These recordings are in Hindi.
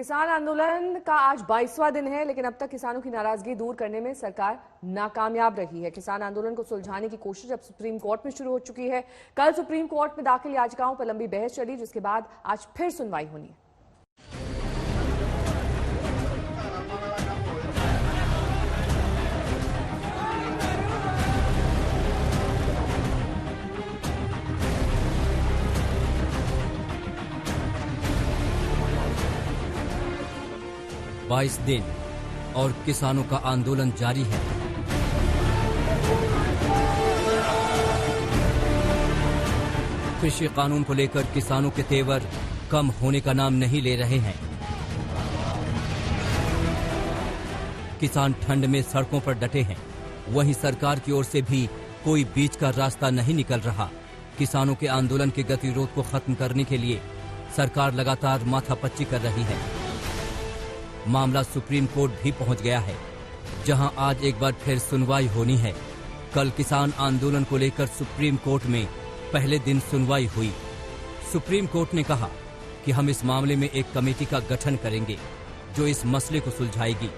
किसान आंदोलन का आज 22वां दिन है, लेकिन अब तक किसानों की नाराजगी दूर करने में सरकार नाकामयाब रही है। किसान आंदोलन को सुलझाने की कोशिश अब सुप्रीम कोर्ट में शुरू हो चुकी है। कल सुप्रीम कोर्ट में दाखिल याचिकाओं पर लंबी बहस चली, जिसके बाद आज फिर सुनवाई होनी है। बाईस दिन और किसानों का आंदोलन जारी है। कृषि कानून को लेकर किसानों के तेवर कम होने का नाम नहीं ले रहे हैं। किसान ठंड में सड़कों पर डटे हैं, वहीं सरकार की ओर से भी कोई बीच का रास्ता नहीं निकल रहा। किसानों के आंदोलन के गतिरोध को खत्म करने के लिए सरकार लगातार माथापच्ची कर रही है। मामला सुप्रीम कोर्ट भी पहुंच गया है, जहां आज एक बार फिर सुनवाई होनी है। कल किसान आंदोलन को लेकर सुप्रीम कोर्ट में पहले दिन सुनवाई हुई। सुप्रीम कोर्ट ने कहा कि हम इस मामले में एक कमेटी का गठन करेंगे जो इस मसले को सुलझाएगी।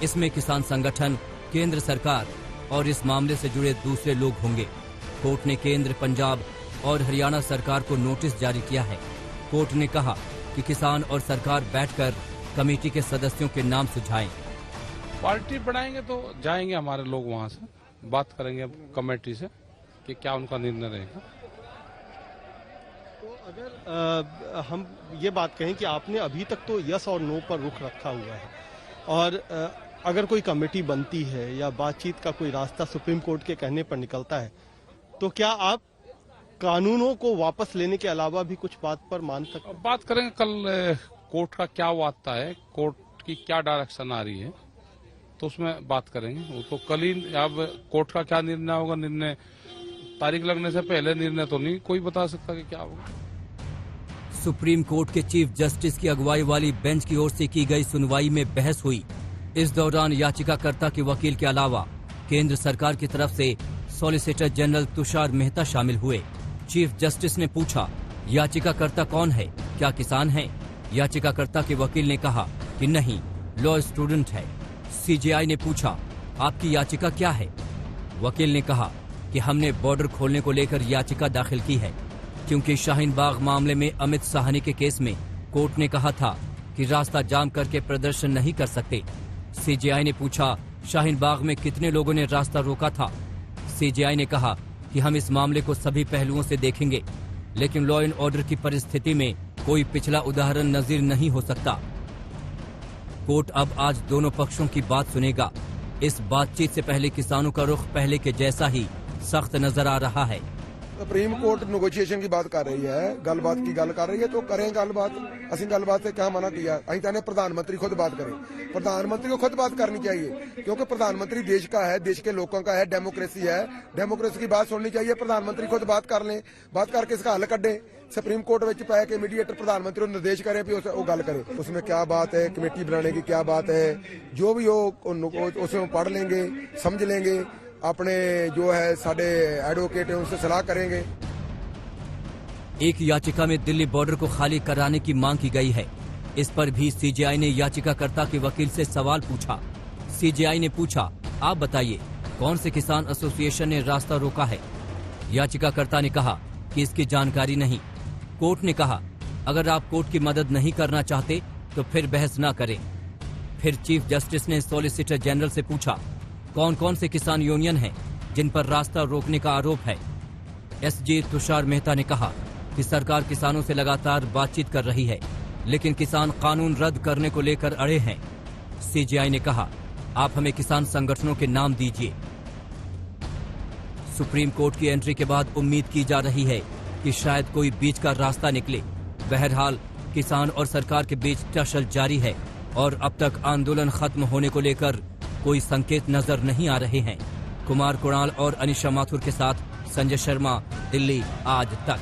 इसमें किसान संगठन, केंद्र सरकार और इस मामले से जुड़े दूसरे लोग होंगे। कोर्ट ने केंद्र, पंजाब और हरियाणा सरकार को नोटिस जारी किया है। कोर्ट ने कहा कि किसान और सरकार बैठकर कमेटी के सदस्यों के नाम सुझाएं। पार्टी बनाएंगे तो जाएंगे हमारे लोग, वहां से बात करेंगे कमेटी से कि क्या उनका निर्णय रहेगा। तो अगर हम ये बात कहें कि आपने अभी तक तो यस और नो पर रुख रखा हुआ है, और अगर कोई कमेटी बनती है या बातचीत का कोई रास्ता सुप्रीम कोर्ट के कहने पर निकलता है, तो क्या आप कानूनों को वापस लेने के अलावा भी कुछ बात पर मान सकते हैं? बात करेंगे कल कोर्ट का क्या वो आता है, कोर्ट की क्या डायरेक्शन आ रही है, तो उसमें बात करेंगे। वो तो कल ही, अब कोर्ट का क्या निर्णय होगा, निर्णय तारीख लगने से पहले निर्णय तो नहीं कोई बता सकता कि क्या होगा। सुप्रीम कोर्ट के चीफ जस्टिस की अगुवाई वाली बेंच की ओर से की गई सुनवाई में बहस हुई। इस दौरान याचिकाकर्ता के वकील के अलावा केंद्र सरकार की तरफ से सॉलिसिटर जनरल तुषार मेहता शामिल हुए। चीफ जस्टिस ने पूछा, याचिकाकर्ता कौन है, क्या किसान है? याचिकाकर्ता के वकील ने कहा कि नहीं, लॉ स्टूडेंट है। सीजेआई ने पूछा, आपकी याचिका क्या है? वकील ने कहा कि हमने बॉर्डर खोलने को लेकर याचिका दाखिल की है, क्योंकि शाहीन बाग मामले में अमित साहनी के केस में कोर्ट ने कहा था कि रास्ता जाम करके प्रदर्शन नहीं कर सकते। सीजेआई ने पूछा, शाहीन बाग में कितने लोगों ने रास्ता रोका था? सीजेआई ने कहा कि हम इस मामले को सभी पहलुओं से देखेंगे, लेकिन लॉ एंड ऑर्डर की परिस्थिति में कोई पिछला उदाहरण नजीर नहीं हो सकता। कोर्ट अब आज दोनों पक्षों की बात सुनेगा। इस बातचीत से पहले किसानों का रुख पहले के जैसा ही सख्त नजर आ रहा है। सुप्रीम कोर्ट नेगोशिएशन की बात कर रही है, गलबात की गल कर रही है, तो करें गलबात। असं गलबात से क्या मना किया? अं चाहते प्रधानमंत्री खुद बात करें। प्रधानमंत्री को खुद बात करनी चाहिए, क्योंकि प्रधानमंत्री देश का है, देश के लोगों का है, डेमोक्रेसी है, डेमोक्रेसी की बात सुननी चाहिए। प्रधानमंत्री खुद बात कर लें, बात करके इसका हल कढ़े। सुप्रीम कोर्ट में पै के मीडिएटर प्रधानमंत्री को निर्देश करे भी वो गल करे। उसमें क्या बात है, कमेटी बनाने की क्या बात है, जो भी हो उसमें पढ़ लेंगे, समझ लेंगे। अपने जो है साडे एडवोकेट है उनसे सलाह करेंगे। एक याचिका में दिल्ली बॉर्डर को खाली कराने की मांग की गई है। इस पर भी सीजेआई ने याचिकाकर्ता के वकील से सवाल पूछा। सीजेआई ने पूछा, आप बताइए कौन से किसान एसोसिएशन ने रास्ता रोका है? याचिकाकर्ता ने कहा कि इसकी जानकारी नहीं। कोर्ट ने कहा, अगर आप कोर्ट की मदद नहीं करना चाहते तो फिर बहस न करें। फिर चीफ जस्टिस ने सॉलिसिटर जनरल से पूछा, कौन कौन से किसान यूनियन हैं जिन पर रास्ता रोकने का आरोप है? एसजे तुषार मेहता ने कहा कि सरकार किसानों से लगातार बातचीत कर रही है, लेकिन किसान कानून रद्द करने को लेकर अड़े हैं। सीजेआई ने कहा, आप हमें किसान संगठनों के नाम दीजिए। सुप्रीम कोर्ट की एंट्री के बाद उम्मीद की जा रही है कि शायद कोई बीच का रास्ता निकले। बहरहाल किसान और सरकार के बीच टसल जारी है और अब तक आंदोलन खत्म होने को लेकर कोई संकेत नजर नहीं आ रहे हैं। कुमार कुणाल और अनिशा माथुर के साथ संजय शर्मा, दिल्ली आज तक।